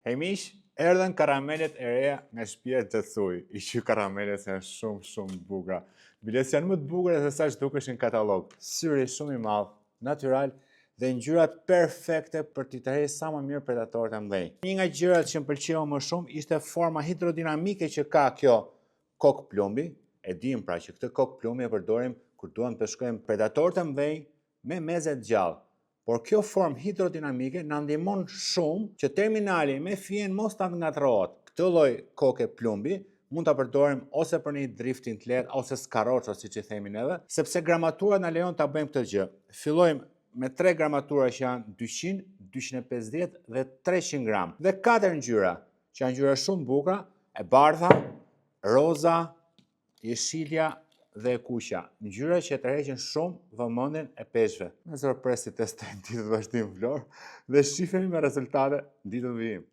Hej miq, erdhen karamelet e reja nga shtëpia e Thuj. I qy karamelet janë shumë bukura. Biles janë më të bukura se sa që dukeshin në katalog. Syri shumë i madh, natyral dhe ngjyrat perfekte për t'i tërhequr sa më mirë predatorët e mëdhenj. Një nga gjërat që më pëlqeu më shumë ishte forma hidrodinamike që ka kjo kokë plumbi. E dim pra që këtë kokë plumbi e përdorim kur duam të peshkojmë predatorët e mëdhenj me meze të gjallë. Por kjo formë hidrodinamike na ndihmon shumë që terminali me fije mos ta ngatërrohet. Këtë lloj koke plumbi mund ta përdorim ose për një drifting të lehtë ose skarroço siç i themin edhe, sepse gramatura na lejon ta bëjmë këtë gjë. Fillojmë me 3 gramatura që janë 200, 250 dhe 300 gram. Dhe 4 ngjyra, që janë ngjyra shumë bukura, e bardha, roza, jeshilja dhe e kuqja, ngjyra që tërheqin shumë vëmendjen e peshqve. Me zor presi testojmë ditët vazhdim vlorë dhe shihemi me rezultate ditën vijim.